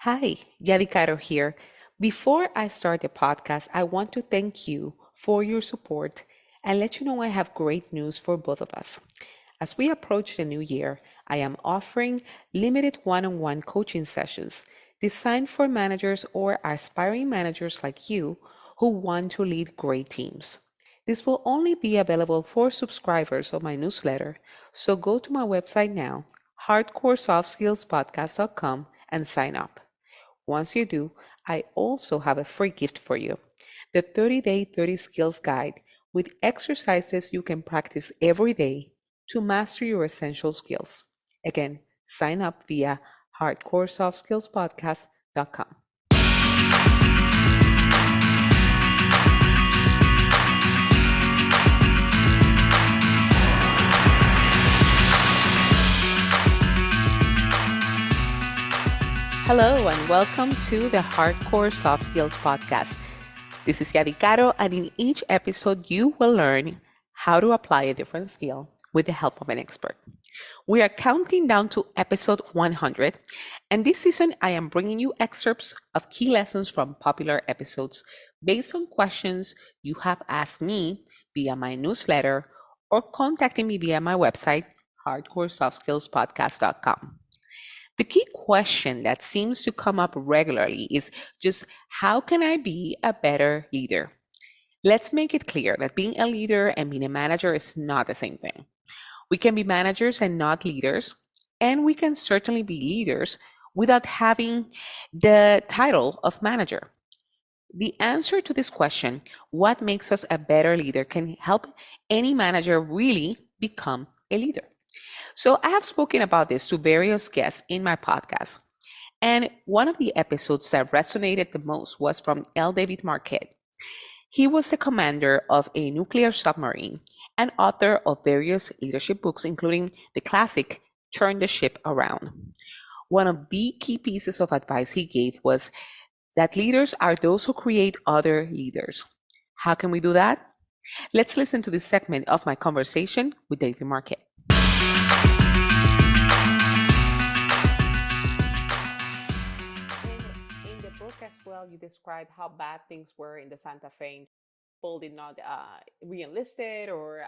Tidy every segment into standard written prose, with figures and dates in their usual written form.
Hi, Yavi Caro here. Before I start the podcast, I want to thank you for your support and let you know I have great news for both of us. As we approach the new year, I am offering limited one on one coaching sessions designed for managers or aspiring managers like you who want to lead great teams. This will only be available for subscribers of my newsletter, so go to my website now, hardcoresoftsskillspodcast.com, and sign up. Once you do, I also have a free gift for you, the 30-day 30 skills guide with exercises you can practice every day to master your essential skills. Again, sign up via hardcoresoftsskillspodcast.com. Hello, and welcome to the Hardcore Soft Skills Podcast. This is Yavi Caro, and in each episode, you will learn how to apply a different skill with the help of an expert. We are counting down to episode 100, and this season, I am bringing you excerpts of key lessons from popular episodes based on questions you have asked me via my newsletter or contacting me via my website, hardcoresoftsskillspodcast.com. The key question that seems to come up regularly is just how can I be a better leader? Let's make it clear that being a leader and being a manager is not the same thing. We can be managers and not leaders, and we can certainly be leaders without having the title of manager. The answer to this question, what makes us a better leader, can help any manager really become a leader. So I have spoken about this to various guests in my podcast. And one of the episodes that resonated the most was from L. David Marquet. He was the commander of a nuclear submarine and author of various leadership books, including the classic Turn the Ship Around. One of the key pieces of advice he gave was that leaders are those who create other leaders. How can we do that? Let's listen to this segment of my conversation with David Marquet. In the book as well, you describe how bad things were in the Santa Fe. People did not re-enlisted or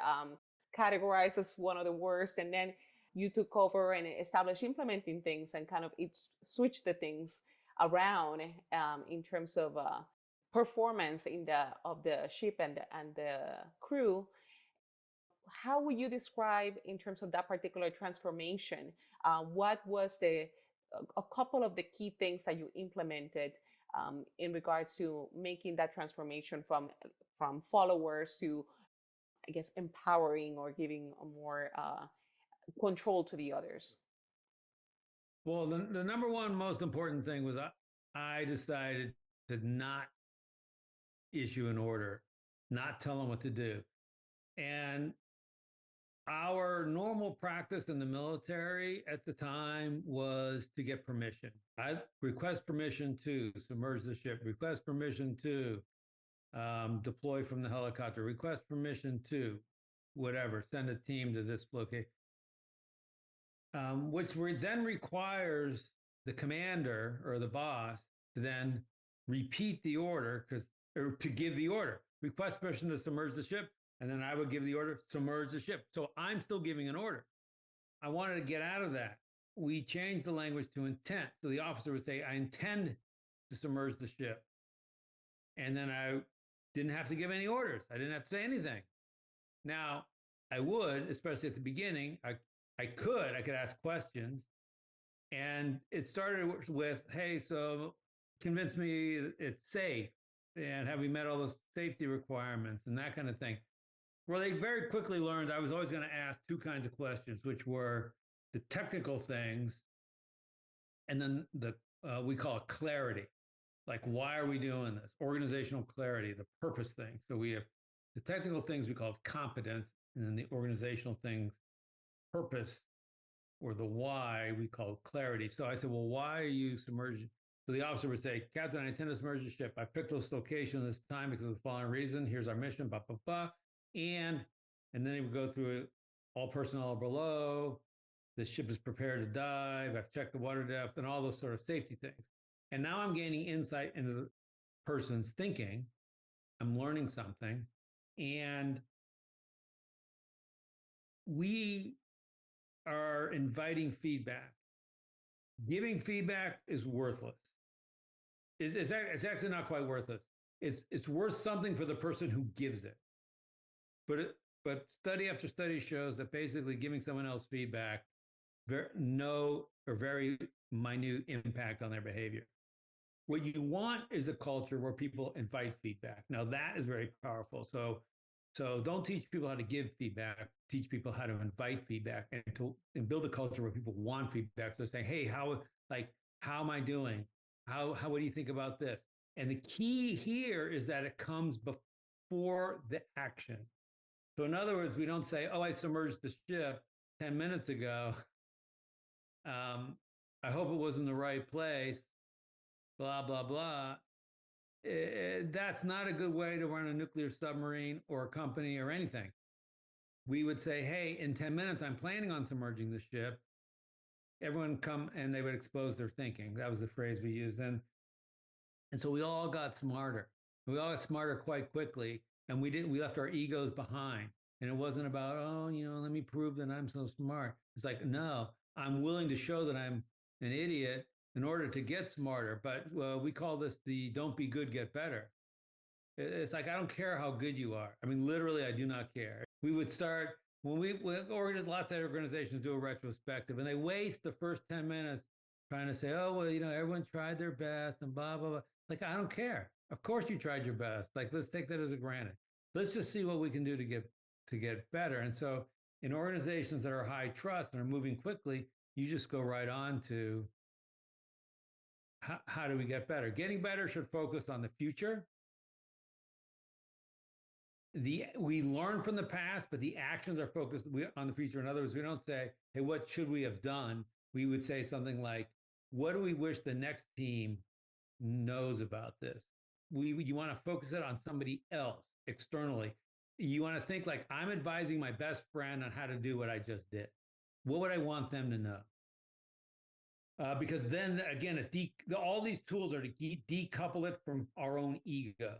categorized as one of the worst. And then you took over and established implementing things and kind of it switched the things around in terms of performance in the of the ship and the crew. How would you describe in terms of that particular transformation? What was the a couple of the key things that you implemented in regards to making that transformation from followers to, I guess, empowering or giving a more control to the others? Well, the number one most important thing was I decided to not issue an order, not tell them what to do. And our normal practice in the military at the time was to get permission. I request permission to submerge the ship, request permission to deploy from the helicopter, request permission to whatever, send a team to this location, which then requires the commander or the boss to then repeat the order or to give the order, request permission to submerge the ship, and then I would give the order, submerge the ship. So I'm still giving an order. I wanted to get out of that. We changed the language to intent. So the officer would say, I intend to submerge the ship. And then I didn't have to give any orders. I didn't have to say anything. Now, I would, especially at the beginning, I could ask questions. And it started with, hey, so convince me it's safe. And have we met all the safety requirements and that kind of thing? Well, they very quickly learned I was always going to ask two kinds of questions, which were the technical things and then the we call it clarity. Like, why are we doing this? Organizational clarity, the purpose thing. So we have the technical things we call competence, and then the organizational things, purpose, or the why we call clarity. So I said, well, why are you submerging? So the officer would say, Captain, I intend to submerge the ship. I picked this location this time because of the following reason. Here's our mission, blah, blah, blah. And then he would go through it. All personnel are below. The ship is prepared to dive. I've checked the water depth and all those sort of safety things. And now I'm gaining insight into the person's thinking. I'm learning something. And we are inviting feedback. Giving feedback is worthless. It's actually not quite worthless. It's worth something for the person who gives it. But study after study shows that basically giving someone else feedback no or very minute impact on their behavior. What you want is a culture where people invite feedback. Now that is very powerful. So don't teach people how to give feedback. Teach people how to invite feedback and build a culture where people want feedback. So say, hey, how am I doing? How what do you think about this? And the key here is that it comes before the action. So in other words, we don't say, oh, I submerged the ship 10 minutes ago. I hope it was in the right place, blah, blah, blah. That's not a good way to run a nuclear submarine or a company or anything. We would say, hey, in 10 minutes, I'm planning on submerging the ship. Everyone come and they would expose their thinking. That was the phrase we used. And so we all got smarter. We all got smarter quite quickly. And we left our egos behind. And it wasn't about, oh, let me prove that I'm so smart. It's like, no, I'm willing to show that I'm an idiot in order to get smarter. But we call this the don't be good, get better. It's like, I don't care how good you are. I mean, literally, I do not care. We would start or lots of organizations do a retrospective and they waste the first 10 minutes trying to say, oh, well, everyone tried their best and blah, blah, blah. Like, I don't care. Of course you tried your best. Like, let's take that as a granted. Let's just see what we can do to get better. And so in organizations that are high trust and are moving quickly, you just go right on to how do we get better? Getting better should focus on the future. We learn from the past, but the actions are focused on the future. In other words, we don't say, hey, what should we have done? We would say something like, what do we wish the next team knows about this? You want to focus it on somebody else externally. You want to think like, I'm advising my best friend on how to do what I just did. What would I want them to know? Because then again, all these tools are to decouple it from our own ego.